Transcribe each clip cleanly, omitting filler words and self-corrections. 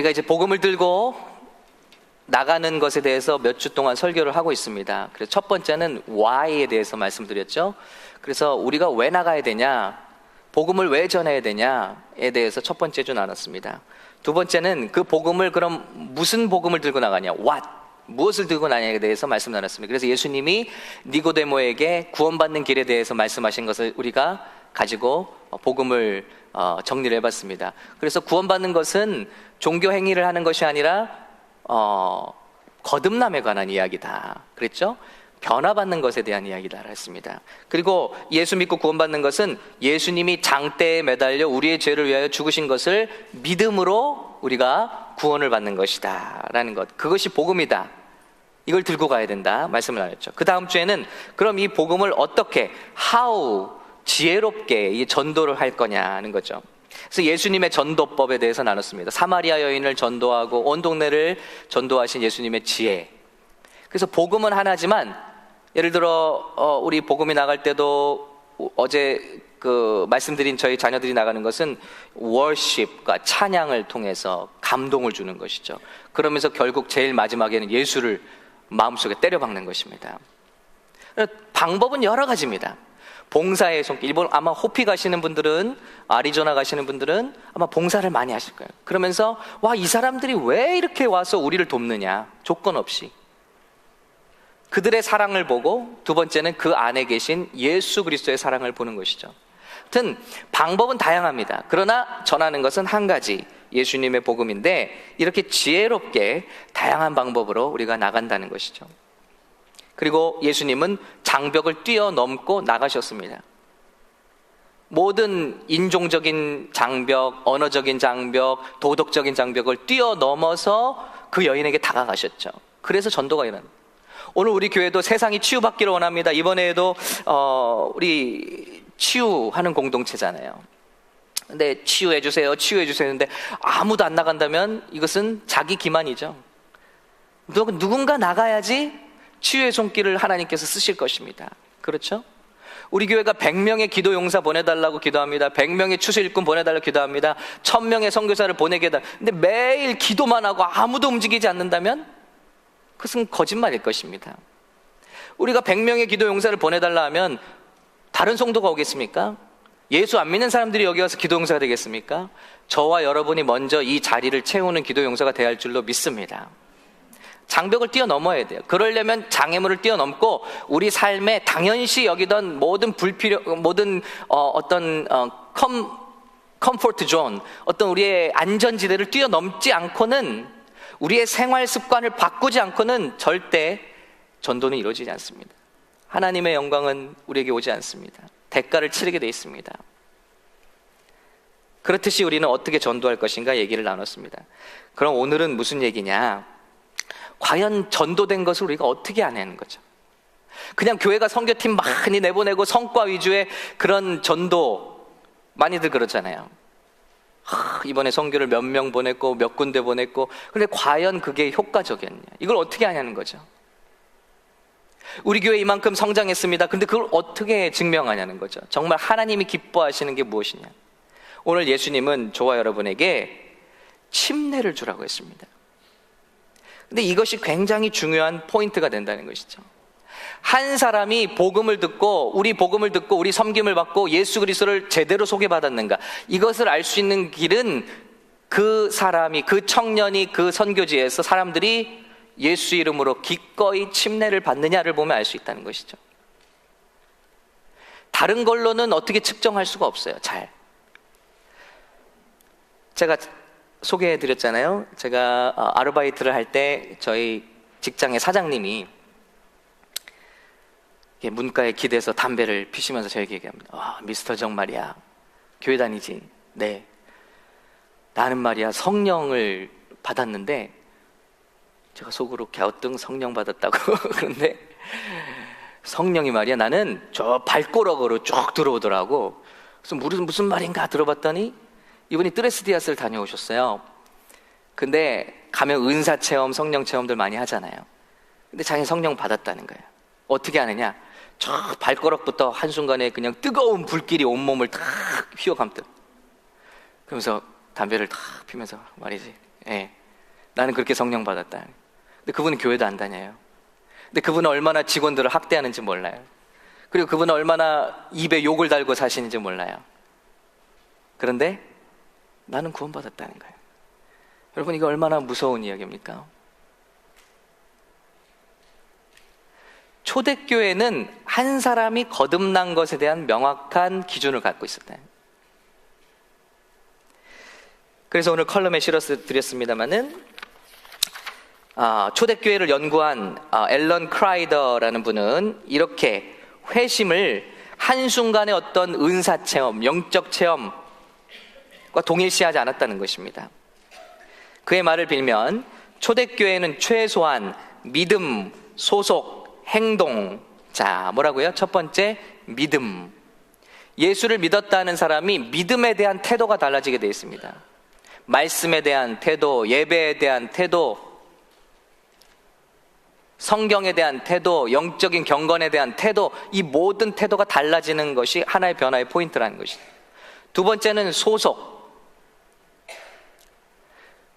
우리가 이제 복음을 들고 나가는 것에 대해서 몇 주 동안 설교를 하고 있습니다. 그래서 첫 번째는 why에 대해서 말씀드렸죠. 그래서 우리가 왜 나가야 되냐, 복음을 왜 전해야 되냐에 대해서 첫 번째 주 나눴습니다. 두 번째는 그 복음을 그럼 무슨 복음을 들고 나가냐, what, 무엇을 들고 나냐에 대해서 말씀 나눴습니다. 그래서 예수님이 니고데모에게 구원받는 길에 대해서 말씀하신 것을 우리가 가지고 복음을 정리를 해봤습니다. 그래서 구원받는 것은 종교 행위를 하는 것이 아니라 거듭남에 관한 이야기다 그랬죠? 변화받는 것에 대한 이야기다 했습니다. 그리고 예수 믿고 구원받는 것은 예수님이 장대에 매달려 우리의 죄를 위하여 죽으신 것을 믿음으로 우리가 구원을 받는 것이다 라는 것, 그것이 복음이다, 이걸 들고 가야 된다 말씀을 나눴죠. 그 다음 주에는 그럼 이 복음을 어떻게, how, 지혜롭게 이 전도를 할 거냐는 거죠. 그래서 예수님의 전도법에 대해서 나눴습니다. 사마리아 여인을 전도하고 온 동네를 전도하신 예수님의 지혜. 그래서 복음은 하나지만, 예를 들어 우리 복음이 나갈 때도 어제 말씀드린 저희 자녀들이 나가는 것은 worship과 찬양을 통해서 감동을 주는 것이죠. 그러면서 결국 제일 마지막에는 예수를 마음속에 때려박는 것입니다. 방법은 여러 가지입니다. 봉사의 손길, 일본 아마 호피 가시는 분들은, 아리조나 가시는 분들은 아마 봉사를 많이 하실 거예요. 그러면서 와, 이 사람들이 왜 이렇게 와서 우리를 돕느냐, 조건 없이. 그들의 사랑을 보고, 두 번째는 그 안에 계신 예수 그리스도의 사랑을 보는 것이죠. 하여튼 방법은 다양합니다. 그러나 전하는 것은 한 가지, 예수님의 복음인데, 이렇게 지혜롭게 다양한 방법으로 우리가 나간다는 것이죠. 그리고 예수님은 장벽을 뛰어넘고 나가셨습니다. 모든 인종적인 장벽, 언어적인 장벽, 도덕적인 장벽을 뛰어넘어서 그 여인에게 다가가셨죠. 그래서 전도가 일어납니다. 오늘 우리 교회도 세상이 치유받기를 원합니다. 이번에도 우리 치유하는 공동체잖아요. 근데 치유해주세요, 치유해주세요 했는데 아무도 안 나간다면 이것은 자기 기만이죠. 누군가 나가야지 치유의 손길을 하나님께서 쓰실 것입니다. 그렇죠? 우리 교회가 100명의 기도 용사 보내달라고 기도합니다. 100명의 추수 일꾼 보내달라고 기도합니다. 1000명의 선교사를 보내게 해달라. 근데 매일 기도만 하고 아무도 움직이지 않는다면 그것은 거짓말일 것입니다. 우리가 100명의 기도 용사를 보내달라 하면 다른 성도가 오겠습니까? 예수 안 믿는 사람들이 여기 와서 기도 용사가 되겠습니까? 저와 여러분이 먼저 이 자리를 채우는 기도 용사가 돼야 할 줄로 믿습니다. 장벽을 뛰어넘어야 돼요. 그러려면 장애물을 뛰어넘고 우리 삶에 당연시 여기던 모든 컴포트 존, 어떤 우리의 안전지대를 뛰어넘지 않고는, 우리의 생활 습관을 바꾸지 않고는 절대 전도는 이루어지지 않습니다. 하나님의 영광은 우리에게 오지 않습니다. 대가를 치르게 돼 있습니다. 그렇듯이 우리는 어떻게 전도할 것인가 얘기를 나눴습니다. 그럼 오늘은 무슨 얘기냐? 과연 전도된 것을 우리가 어떻게 하냐는 거죠. 그냥 교회가 선교팀 많이 내보내고 성과 위주의 그런 전도, 많이들 그러잖아요. 이번에 선교를 몇 명 보냈고 몇 군데 보냈고, 근데 과연 그게 효과적이었냐, 이걸 어떻게 하냐는 거죠. 우리 교회 이만큼 성장했습니다. 근데 그걸 어떻게 증명하냐는 거죠. 정말 하나님이 기뻐하시는 게 무엇이냐. 오늘 예수님은 저와 여러분에게 침례를 주라고 했습니다. 근데 이것이 굉장히 중요한 포인트가 된다는 것이죠. 한 사람이 복음을 듣고, 우리 복음을 듣고 우리 섬김을 받고 예수 그리스도를 제대로 소개받았는가, 이것을 알 수 있는 길은 그 사람이, 그 청년이 그 선교지에서 사람들이 예수 이름으로 기꺼이 침례를 받느냐를 보면 알 수 있다는 것이죠. 다른 걸로는 어떻게 측정할 수가 없어요. 제가 소개해드렸잖아요. 제가 아르바이트를 할 때 저희 직장의 사장님이 문가에 기대서 담배를 피시면서 저에게 얘기합니다. 미스터 정 말이야, 교회 다니지? 네. 나는 말이야 성령을 받았는데, 제가 속으로 갸우뚱 성령 받았다고 그런데 성령이 말이야, 나는 저 발꼬락으로 쭉 들어오더라고. 그래서 무슨 말인가 들어봤더니 이분이 뜨레스디아스를 다녀오셨어요. 근데 가면 은사 체험, 성령 체험들 많이 하잖아요. 근데 자기는 성령 받았다는 거예요. 어떻게 하느냐, 저 발가락부터 한순간에 그냥 뜨거운 불길이 온몸을 탁 휘어감듯. 그러면서 담배를 탁 피면서 말이지, 예, 나는 그렇게 성령 받았다. 근데 그분은 교회도 안 다녀요. 근데 그분은 얼마나 직원들을 학대하는지 몰라요. 그리고 그분은 얼마나 입에 욕을 달고 사시는지 몰라요. 그런데 나는 구원받았다는 거예요. 여러분, 이거 얼마나 무서운 이야기입니까? 초대교회는 한 사람이 거듭난 것에 대한 명확한 기준을 갖고 있었다. 그래서 오늘 컬럼에 실어드렸습니다마는 초대교회를 연구한 앨런 크라이더라는 분은 이렇게 회심을 한순간의 어떤 은사체험, 영적 체험과 동일시하지 않았다는 것입니다. 그의 말을 빌면 초대교회는 최소한 믿음, 소속, 행동. 자, 뭐라고요? 첫 번째, 믿음. 예수를 믿었다는 사람이 믿음에 대한 태도가 달라지게 되어 있습니다. 말씀에 대한 태도, 예배에 대한 태도, 성경에 대한 태도, 영적인 경건에 대한 태도, 이 모든 태도가 달라지는 것이 하나의 변화의 포인트라는 것이죠. 두 번째는 소속.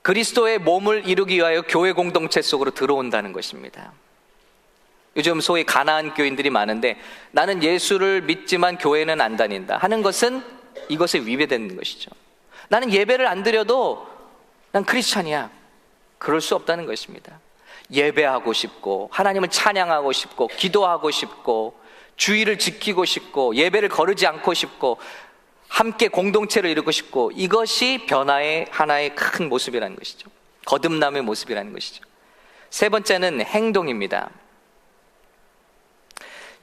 그리스도의 몸을 이루기 위하여 교회 공동체 속으로 들어온다는 것입니다. 요즘 소위 가나안 교인들이 많은데 나는 예수를 믿지만 교회는 안 다닌다 하는 것은 이것에 위배되는 것이죠. 나는 예배를 안 드려도 난 크리스찬이야. 그럴 수 없다는 것입니다. 예배하고 싶고 하나님을 찬양하고 싶고 기도하고 싶고 주의를 지키고 싶고 예배를 거르지 않고 싶고 함께 공동체를 이루고 싶고, 이것이 변화의 하나의 큰 모습이라는 것이죠. 거듭남의 모습이라는 것이죠. 세 번째는 행동입니다.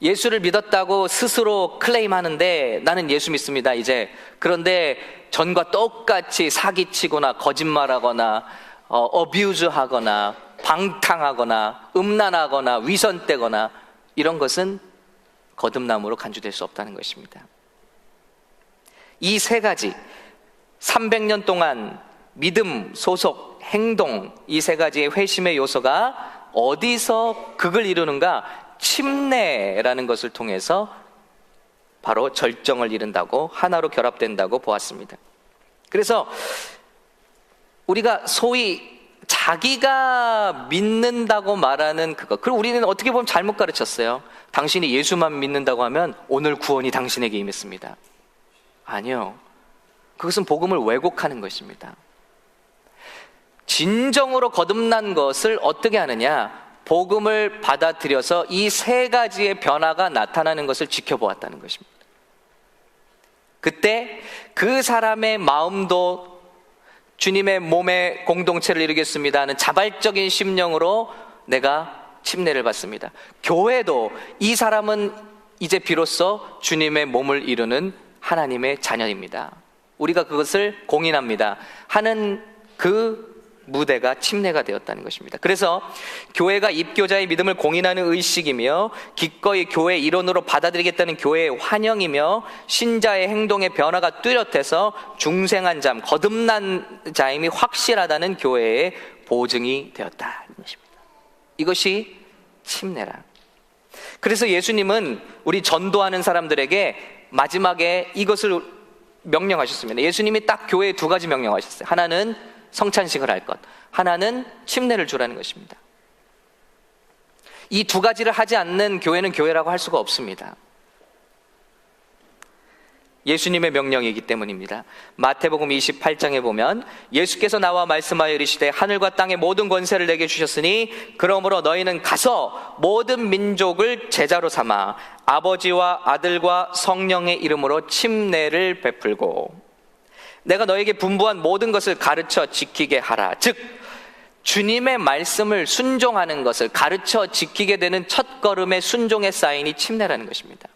예수를 믿었다고 스스로 클레임하는데 나는 예수 믿습니다 이제. 그런데 전과 똑같이 사기치거나 거짓말하거나 어뷰즈하거나 방탕하거나 음란하거나 위선되거나 이런 것은 거듭남으로 간주될 수 없다는 것입니다. 이 세 가지, 300년 동안 믿음, 소속, 행동, 이 세 가지의 회심의 요소가 어디서 극을 이루는가? 침례라는 것을 통해서 바로 절정을 이룬다고, 하나로 결합된다고 보았습니다. 그래서 우리가 소위 자기가 믿는다고 말하는 그것, 그리고 우리는 어떻게 보면 잘못 가르쳤어요. 당신이 예수만 믿는다고 하면 오늘 구원이 당신에게 임했습니다. 아니요, 그것은 복음을 왜곡하는 것입니다. 진정으로 거듭난 것을 어떻게 하느냐? 복음을 받아들여서 이 세 가지의 변화가 나타나는 것을 지켜보았다는 것입니다. 그때 그 사람의 마음도 주님의 몸의 공동체를 이루겠습니다 하는 자발적인 심령으로 내가 침례를 받습니다. 교회도 이 사람은 이제 비로소 주님의 몸을 이루는 하나님의 자녀입니다, 우리가 그것을 공인합니다 하는 그 무대가 침례가 되었다는 것입니다. 그래서 교회가 입교자의 믿음을 공인하는 의식이며 기꺼이 교회 일원으로 받아들이겠다는 교회의 환영이며 신자의 행동의 변화가 뚜렷해서 중생한 자, 거듭난 자임이 확실하다는 교회의 보증이 되었다는 것입니다. 이것이 침례라. 그래서 예수님은 우리 전도하는 사람들에게 마지막에 이것을 명령하셨습니다. 예수님이 딱 교회에 두 가지 명령하셨어요. 하나는 성찬식을 할 것, 하나는 침례를 주라는 것입니다. 이 두 가지를 하지 않는 교회는 교회라고 할 수가 없습니다. 예수님의 명령이기 때문입니다. 마태복음 28장에 보면 예수께서 나와 말씀하여 이르시되 하늘과 땅의 모든 권세를 내게 주셨으니 그러므로 너희는 가서 모든 민족을 제자로 삼아 아버지와 아들과 성령의 이름으로 침례를 베풀고 내가 너에게 분부한 모든 것을 가르쳐 지키게 하라. 즉 주님의 말씀을 순종하는 것을 가르쳐 지키게 되는 첫걸음의 순종의 사인이 침례라는 것입니다.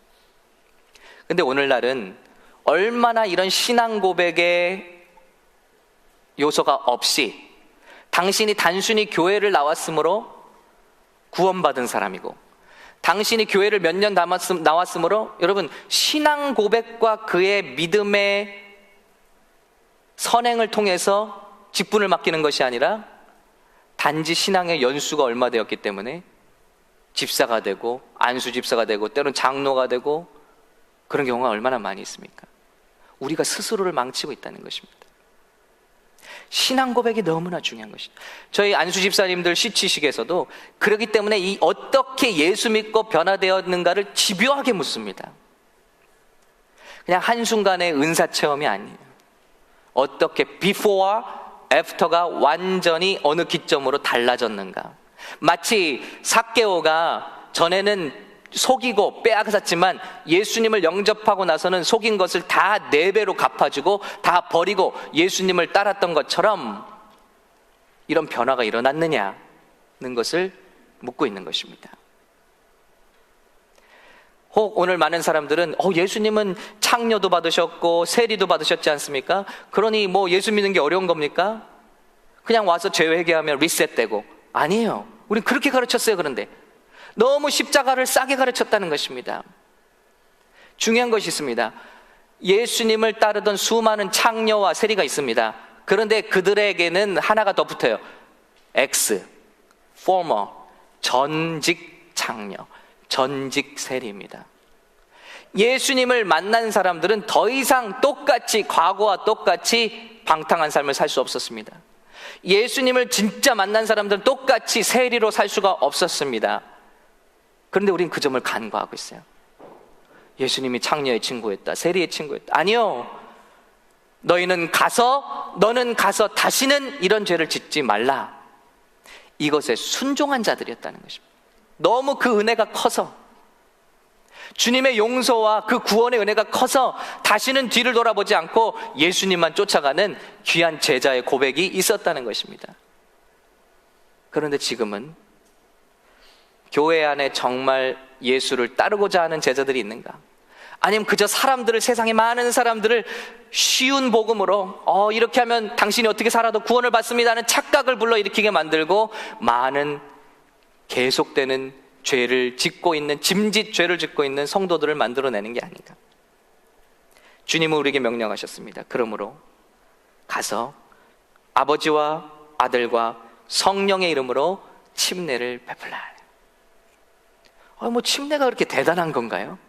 근데 오늘날은 얼마나 이런 신앙 고백의 요소가 없이 당신이 단순히 교회를 나왔으므로 구원받은 사람이고 당신이 교회를 몇 년 나왔으므로, 여러분, 신앙 고백과 그의 믿음의 선행을 통해서 직분을 맡기는 것이 아니라 단지 신앙의 연수가 얼마 되었기 때문에 집사가 되고 안수 집사가 되고 때로는 장로가 되고 그런 경우가 얼마나 많이 있습니까? 우리가 스스로를 망치고 있다는 것입니다. 신앙 고백이 너무나 중요한 것이죠. 저희 안수 집사님들 시치식에서도 그렇기 때문에 이 어떻게 예수 믿고 변화되었는가를 집요하게 묻습니다. 그냥 한순간의 은사 체험이 아니에요. 어떻게 before, after가 완전히 어느 기점으로 달라졌는가. 마치 삭개오가 전에는 속이고 빼앗았지만 예수님을 영접하고 나서는 속인 것을 다 4배로 갚아주고 다 버리고 예수님을 따랐던 것처럼 이런 변화가 일어났느냐는 것을 묻고 있는 것입니다. 혹 오늘 많은 사람들은 예수님은 창녀도 받으셨고 세리도 받으셨지 않습니까? 그러니 뭐 예수 믿는 게 어려운 겁니까? 그냥 와서 죄 회개하면 리셋되고. 아니에요. 우린 그렇게 가르쳤어요. 그런데 너무 십자가를 싸게 가르쳤다는 것입니다. 중요한 것이 있습니다. 예수님을 따르던 수많은 창녀와 세리가 있습니다. 그런데 그들에게는 하나가 더 붙어요. X, former, 전직 창녀, 전직 세리입니다. 예수님을 만난 사람들은 더 이상 똑같이 과거와 똑같이 방탕한 삶을 살 수 없었습니다. 예수님을 진짜 만난 사람들은 똑같이 세리로 살 수가 없었습니다. 그런데 우린 그 점을 간과하고 있어요. 예수님이 창녀의 친구였다, 세리의 친구였다. 아니요. 너는 가서 다시는 이런 죄를 짓지 말라. 이것에 순종한 자들이었다는 것입니다. 너무 그 은혜가 커서, 주님의 용서와 그 구원의 은혜가 커서 다시는 뒤를 돌아보지 않고 예수님만 쫓아가는 귀한 제자의 고백이 있었다는 것입니다. 그런데 지금은 교회 안에 정말 예수를 따르고자 하는 제자들이 있는가? 아니면 그저 사람들을, 세상의 많은 사람들을 쉬운 복음으로 이렇게 하면 당신이 어떻게 살아도 구원을 받습니다 하는 착각을 불러일으키게 만들고 많은 계속되는 죄를 짓고 있는, 짐짓 죄를 짓고 있는 성도들을 만들어내는 게 아닌가. 주님은 우리에게 명령하셨습니다. 그러므로 가서 아버지와 아들과 성령의 이름으로 침례를 베풀라. 뭐 침례가 그렇게 대단한 건가요?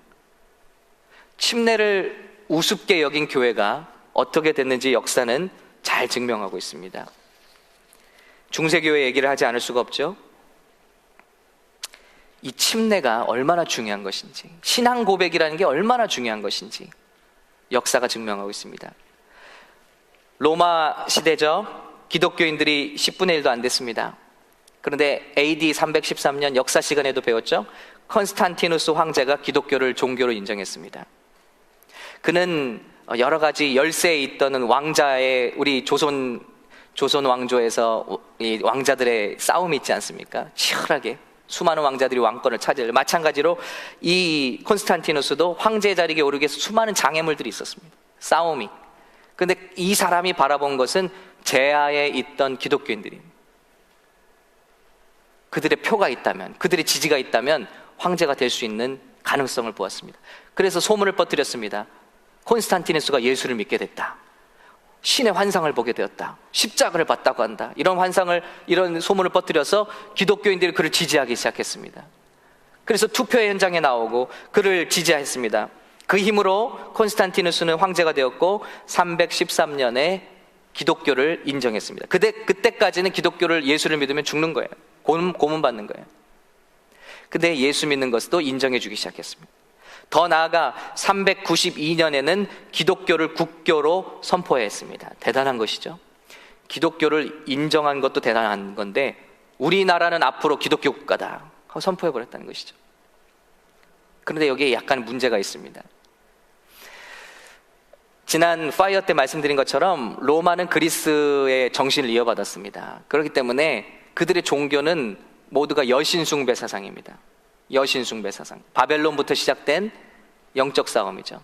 침례를 우습게 여긴 교회가 어떻게 됐는지 역사는 잘 증명하고 있습니다. 중세교회 얘기를 하지 않을 수가 없죠. 이 침례가 얼마나 중요한 것인지, 신앙 고백이라는 게 얼마나 중요한 것인지 역사가 증명하고 있습니다. 로마 시대죠. 기독교인들이 10분의 1도 안 됐습니다. 그런데 AD 313년 역사 시간에도 배웠죠. 컨스탄티누스 황제가 기독교를 종교로 인정했습니다. 그는 여러 가지 열세에 있던 왕자의, 우리 조선 왕조에서 이 왕자들의 싸움이 있지 않습니까? 치열하게 수많은 왕자들이 왕권을 차지하려. 마찬가지로 이 콘스탄티누스도 황제 자리에 오르기 위해서 수많은 장애물들이 있었습니다. 싸움이. 그런데 이 사람이 바라본 것은 제하에 있던 기독교인들입니다. 그들의 표가 있다면, 그들의 지지가 있다면 황제가 될 수 있는 가능성을 보았습니다. 그래서 소문을 퍼뜨렸습니다. 콘스탄티누스가 예수를 믿게 됐다. 신의 환상을 보게 되었다. 십자가를 봤다고 한다. 이런 소문을 퍼뜨려서 기독교인들이 그를 지지하기 시작했습니다. 그래서 투표 현장에 나오고 그를 지지했습니다. 그 힘으로 콘스탄티누스는 황제가 되었고 313년에 기독교를 인정했습니다. 그때까지는 기독교를, 예수를 믿으면 죽는 거예요. 고문받는 거예요. 근데 예수 믿는 것도 인정해 주기 시작했습니다. 더 나아가 392년에는 기독교를 국교로 선포했습니다. 대단한 것이죠. 기독교를 인정한 것도 대단한 건데 우리나라는 앞으로 기독교 국가다 하고 선포해버렸다는 것이죠. 그런데 여기에 약간 문제가 있습니다. 지난 파이어 때 말씀드린 것처럼 로마는 그리스의 정신을 이어받았습니다. 그렇기 때문에 그들의 종교는 모두가 여신숭배 사상입니다. 여신숭배 사상. 바벨론부터 시작된 영적 싸움이죠.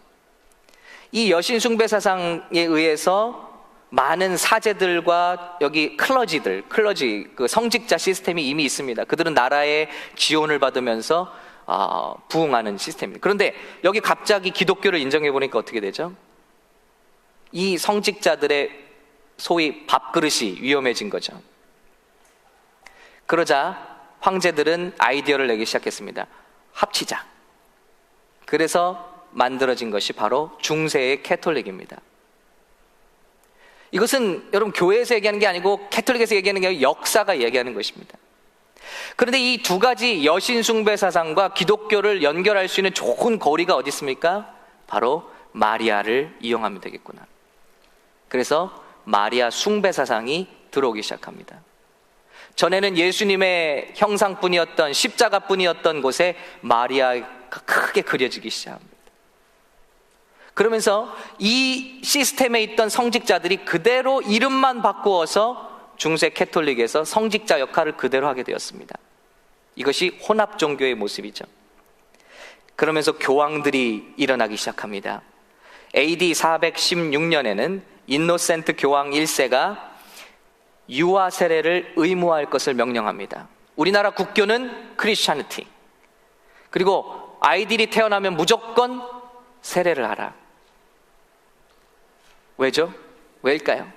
이 여신숭배 사상에 의해서 많은 사제들과 여기 클러지, 그 성직자 시스템이 이미 있습니다. 그들은 나라의 지원을 받으면서 부흥하는 시스템입니다. 그런데 여기 갑자기 기독교를 인정해 보니까 어떻게 되죠? 이 성직자들의 소위 밥그릇이 위험해진 거죠. 그러자 황제들은 아이디어를 내기 시작했습니다. 합치자. 그래서 만들어진 것이 바로 중세의 캐톨릭입니다. 이것은 여러분 교회에서 얘기하는 게 아니고 캐톨릭에서 얘기하는 게 아니고 역사가 얘기하는 것입니다. 그런데 이 두 가지 여신 숭배 사상과 기독교를 연결할 수 있는 좋은 거리가 어디 있습니까? 바로 마리아를 이용하면 되겠구나. 그래서 마리아 숭배 사상이 들어오기 시작합니다. 전에는 예수님의 형상뿐이었던 십자가뿐이었던 곳에 마리아가 크게 그려지기 시작합니다. 그러면서 이 시스템에 있던 성직자들이 그대로 이름만 바꾸어서 중세 캐톨릭에서 성직자 역할을 그대로 하게 되었습니다. 이것이 혼합 종교의 모습이죠. 그러면서 교황들이 일어나기 시작합니다. AD 416년에는 인노센트 교황 1세가 유아 세례를 의무화할 것을 명령합니다. 우리나라 국교는 크리스찬리티. 그리고 아이들이 태어나면 무조건 세례를 하라. 왜죠? 왜일까요?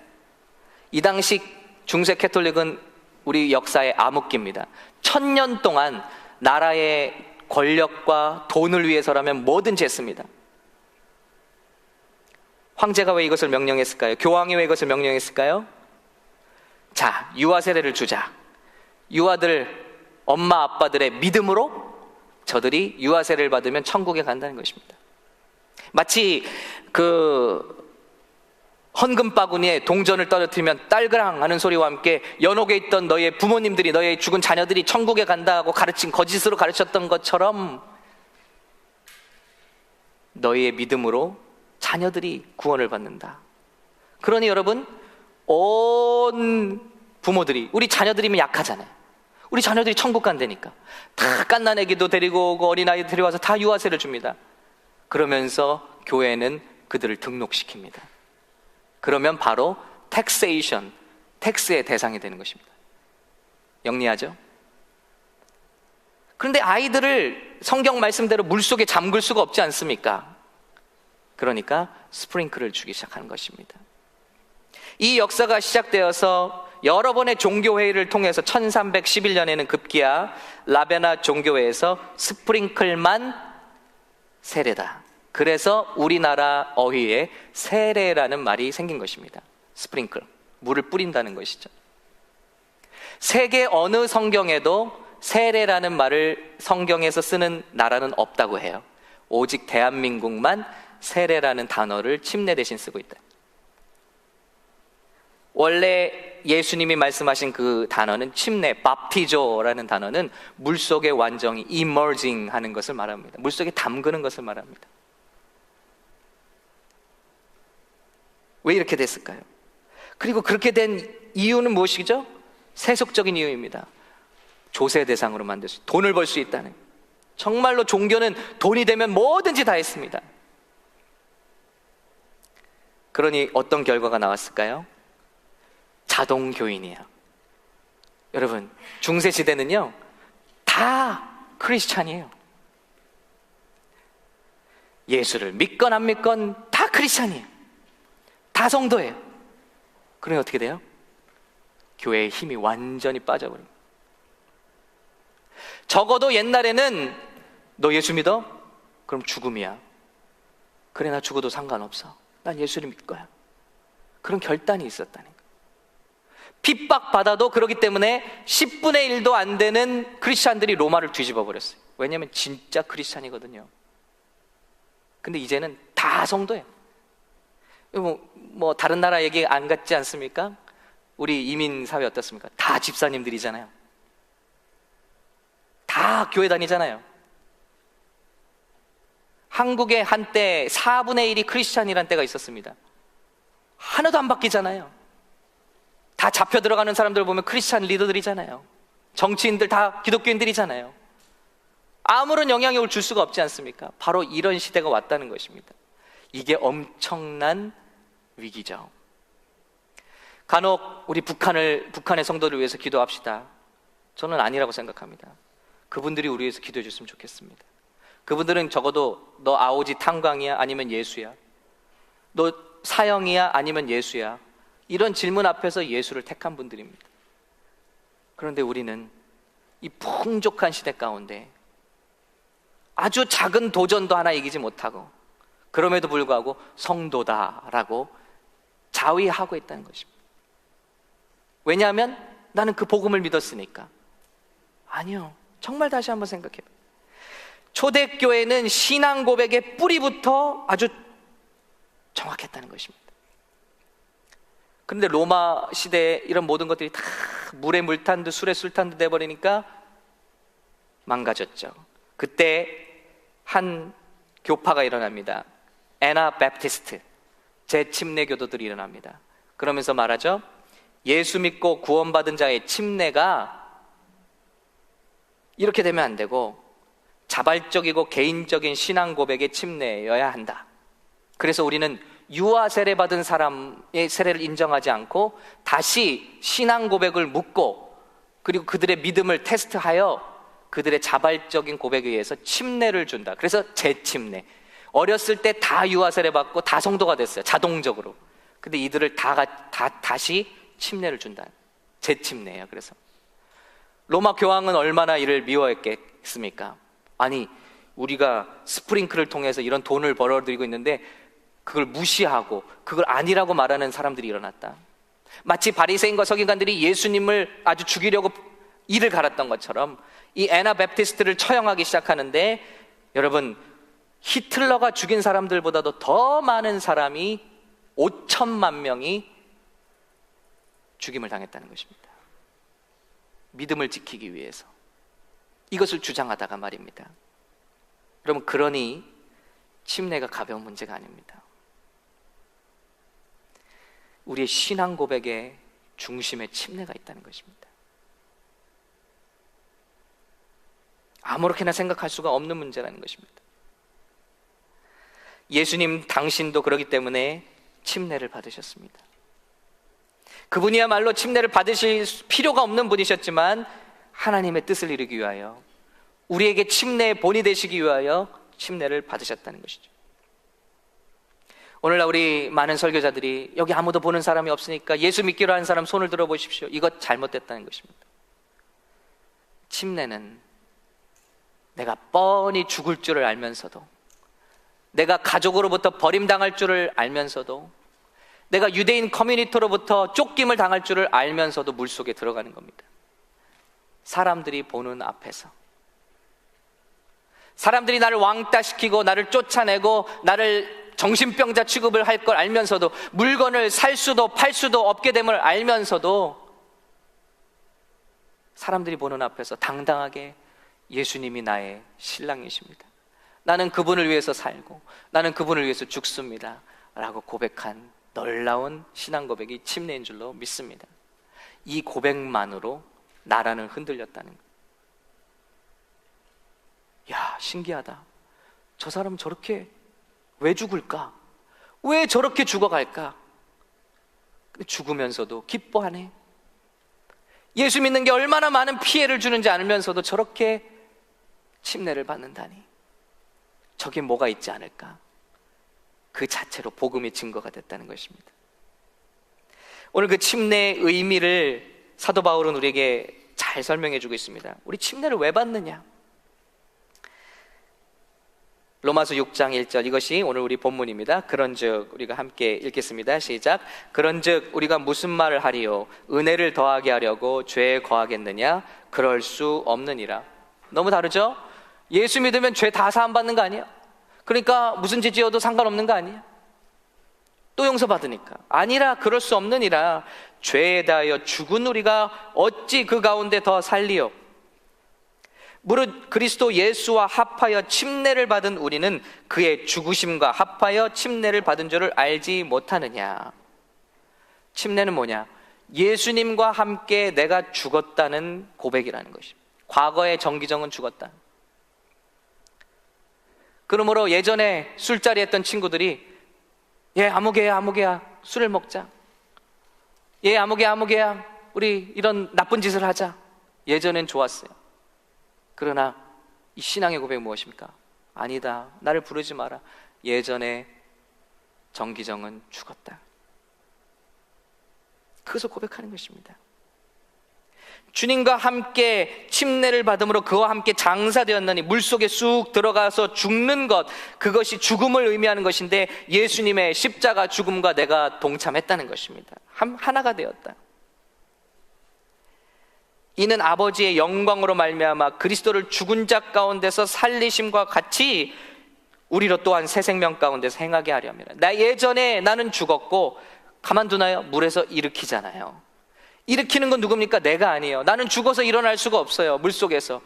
이 당시 중세 캐톨릭은 우리 역사의 암흑기입니다. 1000년 동안 나라의 권력과 돈을 위해서라면 뭐든지 했습니다. 황제가 왜 이것을 명령했을까요? 교황이 왜 이것을 명령했을까요? 자, 유아 세례를 주자. 유아들, 엄마 아빠들의 믿음으로 저들이 유아 세례를 받으면 천국에 간다는 것입니다. 마치 헌금 바구니에 동전을 떨어뜨리면 딸그랑 하는 소리와 함께 연옥에 있던 너의 부모님들이, 너의 죽은 자녀들이 천국에 간다고 거짓으로 가르쳤던 것처럼 너희의 믿음으로 자녀들이 구원을 받는다. 그러니 여러분, 온 부모들이, 우리 자녀들이면 약하잖아요. 우리 자녀들이 천국 간다니까 다 갓난 애기도 데리고 오고 어린아이 데려와서 다 유아세를 줍니다. 그러면서 교회는 그들을 등록시킵니다. 그러면 바로 텍세이션, 텍스의 대상이 되는 것입니다. 영리하죠? 그런데 아이들을 성경 말씀대로 물속에 잠글 수가 없지 않습니까? 그러니까 스프링클을 주기 시작하는 것입니다. 이 역사가 시작되어서 여러 번의 종교회의를 통해서 1311년에는 급기야 라베나 종교회에서 스프링클만 세례다. 그래서 우리나라 어휘에 세례라는 말이 생긴 것입니다. 스프링클, 물을 뿌린다는 것이죠. 세계 어느 성경에도 세례라는 말을 성경에서 쓰는 나라는 없다고 해요. 오직 대한민국만 세례라는 단어를 침례 대신 쓰고 있다. 원래 예수님이 말씀하신 그 단어는 침례, 밥티조라는 단어는 물속에 완전히 immersing 하는 것을 말합니다. 물속에 담그는 것을 말합니다. 왜 이렇게 됐을까요? 그리고 그렇게 된 이유는 무엇이죠? 세속적인 이유입니다. 조세 대상으로 만들 수, 돈을 벌 수 있다는. 정말로 종교는 돈이 되면 뭐든지 다 했습니다. 그러니 어떤 결과가 나왔을까요? 자동교인이에요. 여러분, 중세시대는요 다 크리스찬이에요. 예수를 믿건 안 믿건 다 크리스찬이에요. 다 성도예요. 그러니 어떻게 돼요? 교회의 힘이 완전히 빠져버립니다. 적어도 옛날에는 너 예수 믿어? 그럼 죽음이야. 그래, 나 죽어도 상관없어. 난 예수를 믿을 거야. 그런 결단이 있었다는 거예요. 핍박받아도 그러기 때문에 10분의 1도 안 되는 크리스찬들이 로마를 뒤집어 버렸어요. 왜냐하면 진짜 크리스찬이거든요. 근데 이제는 다 성도예요. 뭐 다른 나라 얘기 안 같지 않습니까? 우리 이민 사회 어떻습니까? 다 집사님들이잖아요. 다 교회 다니잖아요. 한국에 한때 4분의 1이 크리스찬이란 때가 있었습니다. 하나도 안 바뀌잖아요. 다 잡혀 들어가는 사람들 보면 크리스찬 리더들이잖아요. 정치인들 다 기독교인들이잖아요. 아무런 영향력을 줄 수가 없지 않습니까? 바로 이런 시대가 왔다는 것입니다. 이게 엄청난 위기죠. 간혹 우리 북한의 성도를 위해서 기도합시다. 저는 아니라고 생각합니다. 그분들이 우리 위해서 기도해 줬으면 좋겠습니다. 그분들은 적어도 너 아오지 탄광이야? 아니면 예수야? 너 사형이야? 아니면 예수야? 이런 질문 앞에서 예수를 택한 분들입니다. 그런데 우리는 이 풍족한 시대 가운데 아주 작은 도전도 하나 이기지 못하고, 그럼에도 불구하고 성도다라고 자위하고 있다는 것입니다. 왜냐하면 나는 그 복음을 믿었으니까. 아니요. 정말 다시 한번 생각해 봐요. 초대교회는 신앙 고백의 뿌리부터 아주 정확했다는 것입니다. 그런데 로마 시대에 이런 모든 것들이 다 물에 물 탄 듯 술에 술 탄 듯 돼버리니까 망가졌죠. 그때 한 교파가 일어납니다. 애나베프티스트, 재침례교도들이 일어납니다. 그러면서 말하죠. 예수 믿고 구원받은 자의 침례가 이렇게 되면 안 되고 자발적이고 개인적인 신앙 고백의 침례여야 한다. 그래서 우리는 유아 세례 받은 사람의 세례를 인정하지 않고 다시 신앙 고백을 묻고 그리고 그들의 믿음을 테스트하여 그들의 자발적인 고백에 의해서 침례를 준다. 그래서 재침례. 어렸을 때 다 유아 세례 받고 다 성도가 됐어요. 자동적으로. 근데 이들을 다시 침례를 준다. 재침례예요. 그래서 로마 교황은 얼마나 이를 미워했겠습니까? 아니, 우리가 스프링클을 통해서 이런 돈을 벌어들이고 있는데 그걸 무시하고 그걸 아니라고 말하는 사람들이 일어났다. 마치 바리새인과 서기관들이 예수님을 아주 죽이려고 이를 갈았던 것처럼 이 애나베프티스트를 처형하기 시작하는데, 여러분, 히틀러가 죽인 사람들보다도 더 많은 사람이 5천만 명이 죽임을 당했다는 것입니다. 믿음을 지키기 위해서 이것을 주장하다가 말입니다. 여러분, 그러니 침례가 가벼운 문제가 아닙니다. 우리의 신앙 고백의 중심에 침례가 있다는 것입니다. 아무렇게나 생각할 수가 없는 문제라는 것입니다. 예수님 당신도 그러기 때문에 침례를 받으셨습니다. 그분이야말로 침례를 받으실 필요가 없는 분이셨지만 하나님의 뜻을 이루기 위하여, 우리에게 침례의 본이 되시기 위하여 침례를 받으셨다는 것이죠. 오늘날 우리 많은 설교자들이 여기 아무도 보는 사람이 없으니까 예수 믿기로 하는 사람 손을 들어보십시오. 이것 잘못됐다는 것입니다. 침례는 내가 뻔히 죽을 줄을 알면서도, 내가 가족으로부터 버림당할 줄을 알면서도, 내가 유대인 커뮤니티로부터 쫓김을 당할 줄을 알면서도 물속에 들어가는 겁니다. 사람들이 보는 앞에서, 사람들이 나를 왕따시키고 나를 쫓아내고 나를 정신병자 취급을 할 걸 알면서도, 물건을 살 수도 팔 수도 없게 됨을 알면서도 사람들이 보는 앞에서 당당하게 예수님이 나의 신랑이십니다, 나는 그분을 위해서 살고 나는 그분을 위해서 죽습니다 라고 고백한 놀라운 신앙 고백이 침례인 줄로 믿습니다. 이 고백만으로 나라는 흔들렸다는 거예요. 야, 신기하다. 저 사람 저렇게 왜 죽을까? 왜 저렇게 죽어갈까? 근데 죽으면서도 기뻐하네. 예수 믿는 게 얼마나 많은 피해를 주는지 알면서도 저렇게 침례를 받는다니, 저게 뭐가 있지 않을까? 그 자체로 복음의 증거가 됐다는 것입니다. 오늘 그 침례의 의미를 사도 바울은 우리에게 잘 설명해 주고 있습니다. 우리 침례를 왜 받느냐? 로마서 6장 1절, 이것이 오늘 우리 본문입니다. 그런즉, 우리가 함께 읽겠습니다. 시작. 그런즉 우리가 무슨 말을 하리요? 은혜를 더하게 하려고 죄에 거하겠느냐? 그럴 수 없느니라. 너무 다르죠? 예수 믿으면 죄 다 사함받는 거 아니에요? 그러니까 무슨 죄 지어도 상관없는 거 아니에요? 또 용서받으니까. 아니라, 그럴 수 없느니라. 죄에 대하여 죽은 우리가 어찌 그 가운데 더 살리요? 무릇 그리스도 예수와 합하여 침례를 받은 우리는 그의 죽으심과 합하여 침례를 받은 줄을 알지 못하느냐? 침례는 뭐냐? 예수님과 함께 내가 죽었다는 고백이라는 것입니다. 과거의 정기정은 죽었다. 그러므로 예전에 술자리 했던 친구들이, 얘 아무개야 아무개야, 술을 먹자. 얘 아무개야 우리 이런 나쁜 짓을 하자. 예전엔 좋았어요. 그러나 이 신앙의 고백이 무엇입니까? 아니다, 나를 부르지 마라. 예전에 정기정은 죽었다. 그것을 고백하는 것입니다. 주님과 함께 침례를 받음으로 그와 함께 장사되었느니 물속에 쑥 들어가서 죽는 것, 그것이 죽음을 의미하는 것인데 예수님의 십자가 죽음과 내가 동참했다는 것입니다. 하나가 되었다. 이는 아버지의 영광으로 말미암아 그리스도를 죽은 자 가운데서 살리심과 같이 우리로 또한 새 생명 가운데서 행하게 하려 함이라. 예전에 나는 죽었고 가만두나요? 물에서 일으키잖아요. 일으키는 건 누굽니까? 내가 아니에요. 나는 죽어서 일어날 수가 없어요. 물속에서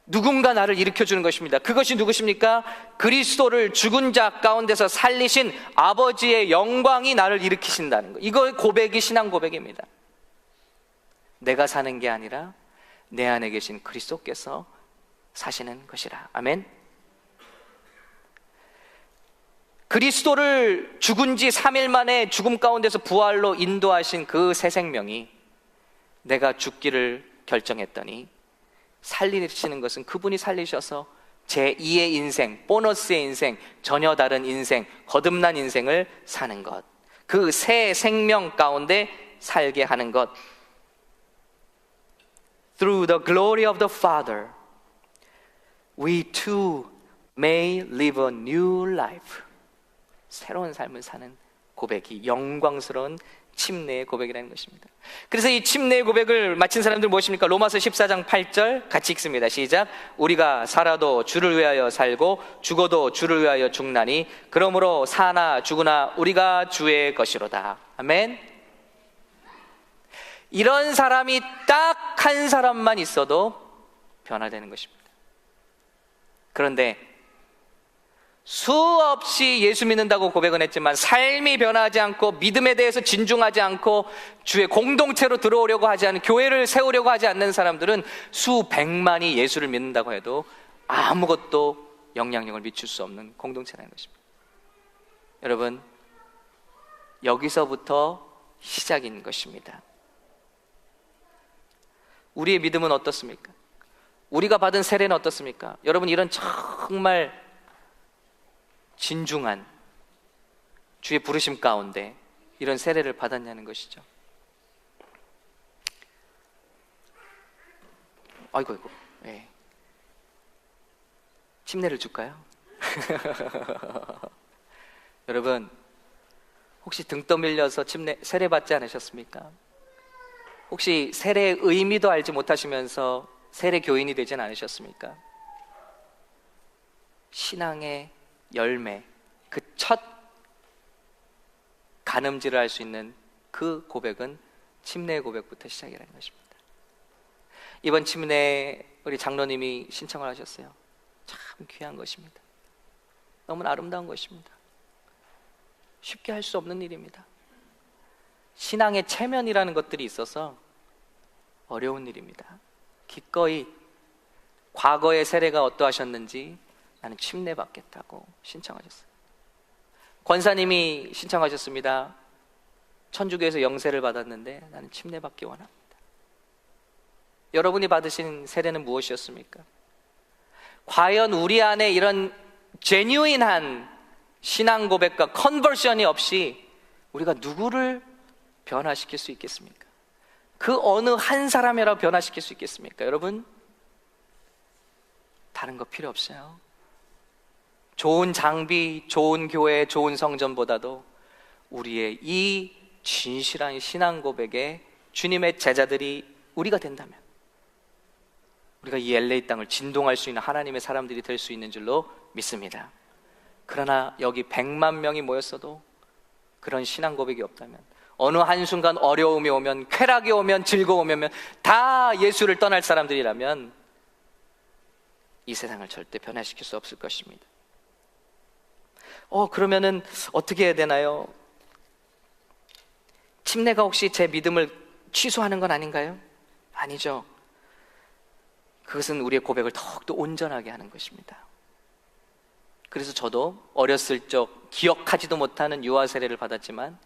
누군가 나를 일으켜주는 것입니다. 그것이 누구십니까? 그리스도를 죽은 자 가운데서 살리신 아버지의 영광이 나를 일으키신다는 거. 이거 고백이 신앙 고백입니다. 내가 사는 게 아니라 내 안에 계신 그리스도께서 사시는 것이라. 아멘. 그리스도를 죽은 지 3일 만에 죽음 가운데서 부활로 인도하신 그 새 생명이 내가 죽기를 결정했더니 살리시는 것은 그분이 살리셔서 제2의 인생, 보너스의 인생, 전혀 다른 인생, 거듭난 인생을 사는 것, 그 새 생명 가운데 살게 하는 것. Through the glory of the Father, we too may live a new life. 새로운 삶을 사는 고백이 영광스러운 침례의 고백이라는 것입니다. 그래서 이 침례의 고백을 마친 사람들 무엇입니까? 로마서 14장 8절 같이 읽습니다. 시작. 우리가 살아도 주를 위하여 살고 죽어도 주를 위하여 죽나니 그러므로 사나 죽으나 우리가 주의 것이로다. 아멘. 이런 사람이 딱 한 사람만 있어도 변화되는 것입니다. 그런데 수없이 예수 믿는다고 고백은 했지만 삶이 변하지 않고 믿음에 대해서 진중하지 않고 주의 공동체로 들어오려고 하지 않은, 교회를 세우려고 하지 않는 사람들은 수백만이 예수를 믿는다고 해도 아무것도 영향력을 미칠 수 없는 공동체라는 것입니다. 여러분, 여기서부터 시작인 것입니다. 우리의 믿음은 어떻습니까? 우리가 받은 세례는 어떻습니까? 여러분, 이런 정말 진중한 주의 부르심 가운데 이런 세례를 받았냐는 것이죠. 아이고, 네. 침례를 줄까요? 여러분, 혹시 등 떠밀려서 세례 받지 않으셨습니까? 혹시 세례의 의미도 알지 못하시면서 세례 교인이 되진 않으셨습니까? 신앙의 열매, 그 첫 가늠질을 할 수 있는 그 고백은 침례의 고백부터 시작이라는 것입니다. 이번 침례 우리 장로님이 신청을 하셨어요. 참 귀한 것입니다. 너무나 아름다운 것입니다. 쉽게 할 수 없는 일입니다. 신앙의 체면이라는 것들이 있어서 어려운 일입니다. 기꺼이 과거의 세례가 어떠하셨는지 나는 침례 받겠다고 신청하셨어요. 권사님이 신청하셨습니다. 천주교에서 영세를 받았는데 나는 침례 받기 원합니다. 여러분이 받으신 세례는 무엇이었습니까? 과연 우리 안에 이런 제뉴인한 신앙 고백과 컨버션이 없이 우리가 누구를 변화시킬 수 있겠습니까? 그 어느 한 사람이라도 변화시킬 수 있겠습니까? 여러분, 다른 거 필요 없어요. 좋은 장비, 좋은 교회, 좋은 성전보다도 우리의 이 진실한 신앙 고백에 주님의 제자들이 우리가 된다면 우리가 이 LA 땅을 진동할 수 있는 하나님의 사람들이 될 수 있는 줄로 믿습니다. 그러나 여기 100만 명이 모였어도 그런 신앙 고백이 없다면, 어느 한순간 어려움이 오면, 쾌락이 오면, 즐거움이 오면 다 예수를 떠날 사람들이라면 이 세상을 절대 변화시킬 수 없을 것입니다. 그러면은 어떻게 해야 되나요? 침례가 혹시 제 믿음을 취소하는 건 아닌가요? 아니죠. 그것은 우리의 고백을 더욱더 온전하게 하는 것입니다. 그래서 저도 어렸을 적 기억하지도 못하는 유아 세례를 받았지만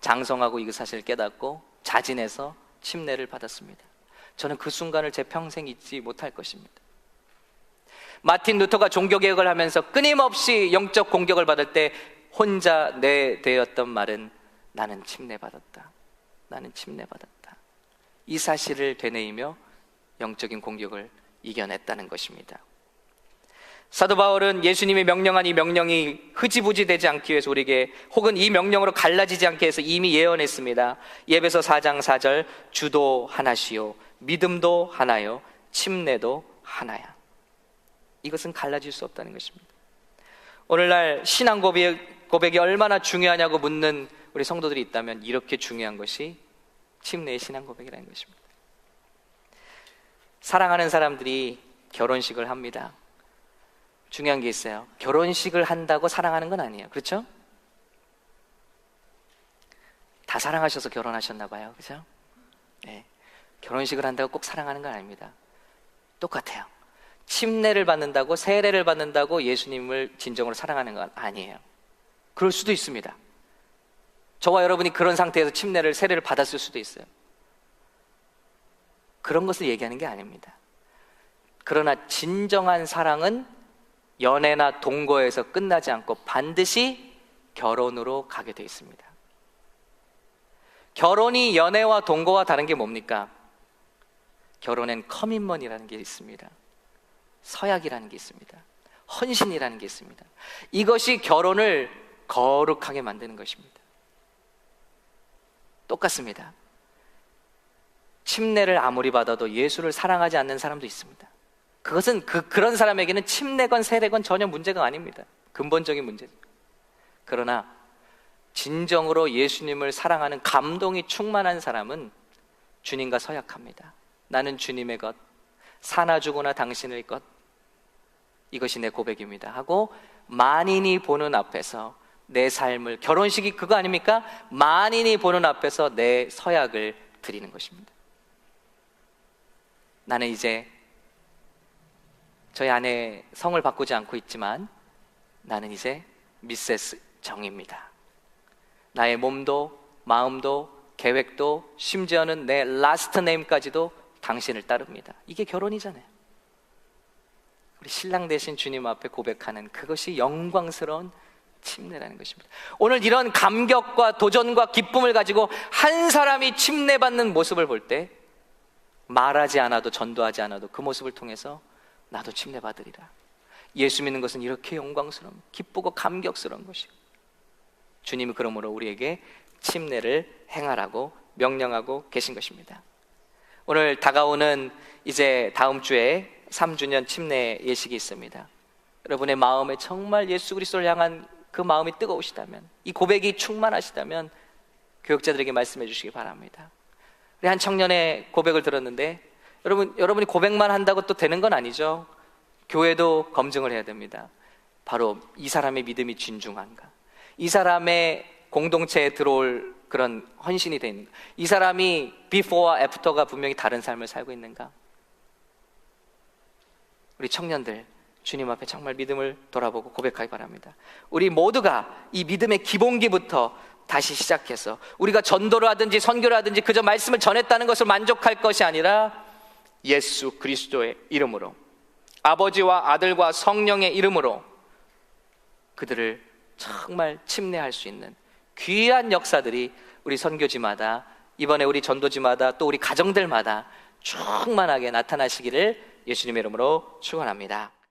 장성하고 이 사실을 깨닫고 자진해서 침례를 받았습니다. 저는 그 순간을 제 평생 잊지 못할 것입니다. 마틴 루터가 종교개혁을 하면서 끊임없이 영적 공격을 받을 때 혼자 내되었던 말은 나는 침례받았다. 나는 침례받았다. 이 사실을 되뇌이며 영적인 공격을 이겨냈다는 것입니다. 사도 바울은 예수님이 명령한 이 명령이 흐지부지 되지 않기 위해서 우리에게, 혹은 이 명령으로 갈라지지 않게 해서 이미 예언했습니다. 에베소 4장 4절, 주도 하나시요 믿음도 하나요 침례도 하나야. 이것은 갈라질 수 없다는 것입니다. 오늘날 신앙 고백이 얼마나 중요하냐고 묻는 우리 성도들이 있다면 이렇게 중요한 것이 침례의 신앙 고백이라는 것입니다. 사랑하는 사람들이 결혼식을 합니다. 중요한 게 있어요. 결혼식을 한다고 사랑하는 건 아니에요. 그렇죠? 다 사랑하셔서 결혼하셨나 봐요. 그렇죠? 네. 결혼식을 한다고 꼭 사랑하는 건 아닙니다. 똑같아요. 침례를 받는다고, 세례를 받는다고 예수님을 진정으로 사랑하는 건 아니에요. 그럴 수도 있습니다. 저와 여러분이 그런 상태에서 침례를, 세례를 받았을 수도 있어요. 그런 것을 얘기하는 게 아닙니다. 그러나 진정한 사랑은 연애나 동거에서 끝나지 않고 반드시 결혼으로 가게 되어 있습니다. 결혼이 연애와 동거와 다른 게 뭡니까? 결혼엔 커밋먼이라는 게 있습니다. 서약이라는 게 있습니다. 헌신이라는 게 있습니다. 이것이 결혼을 거룩하게 만드는 것입니다. 똑같습니다. 침례를 아무리 받아도 예수를 사랑하지 않는 사람도 있습니다. 그것은 그런 사람에게는 침례건 세례건 전혀 문제가 아닙니다. 근본적인 문제죠. 그러나 진정으로 예수님을 사랑하는 감동이 충만한 사람은 주님과 서약합니다. 나는 주님의 것, 사나 죽으나 당신의 것, 이것이 내 고백입니다 하고 만인이 보는 앞에서 내 삶을, 결혼식이 그거 아닙니까? 만인이 보는 앞에서 내 서약을 드리는 것입니다. 나는 이제 저희 아내의 성을 바꾸지 않고 있지만 나는 이제 미세스 정입니다. 나의 몸도 마음도 계획도 심지어는 내 라스트 네임까지도 당신을 따릅니다. 이게 결혼이잖아요. 우리 신랑 대신 주님 앞에 고백하는 그것이 영광스러운 침례라는 것입니다. 오늘 이런 감격과 도전과 기쁨을 가지고 한 사람이 침례받는 모습을 볼 때 말하지 않아도, 전도하지 않아도 그 모습을 통해서 나도 침례받으리라. 예수 믿는 것은 이렇게 영광스러운, 기쁘고 감격스러운 것이고, 주님이 그러므로 우리에게 침례를 행하라고 명령하고 계신 것입니다. 오늘 다가오는 이제 다음 주에 3주년 침례 예식이 있습니다. 여러분의 마음에 정말 예수 그리스도를 향한 그 마음이 뜨거우시다면, 이 고백이 충만하시다면 교육자들에게 말씀해 주시기 바랍니다. 우리 한 청년의 고백을 들었는데, 여러분이 고백만 한다고 또 되는 건 아니죠. 교회도 검증을 해야 됩니다. 바로 이 사람의 믿음이 진중한가, 이 사람의 공동체에 들어올 그런 헌신이 되어 있는가, 이 사람이 비포와 애프터가 분명히 다른 삶을 살고 있는가. 우리 청년들, 주님 앞에 정말 믿음을 돌아보고 고백하기 바랍니다. 우리 모두가 이 믿음의 기본기부터 다시 시작해서 우리가 전도를 하든지 선교를 하든지 그저 말씀을 전했다는 것을 만족할 것이 아니라 예수 그리스도의 이름으로, 아버지와 아들과 성령의 이름으로 그들을 정말 침례할 수 있는 귀한 역사들이 우리 선교지마다, 이번에 우리 전도지마다, 또 우리 가정들마다 충만하게 나타나시기를 예수님의 이름으로 축원합니다.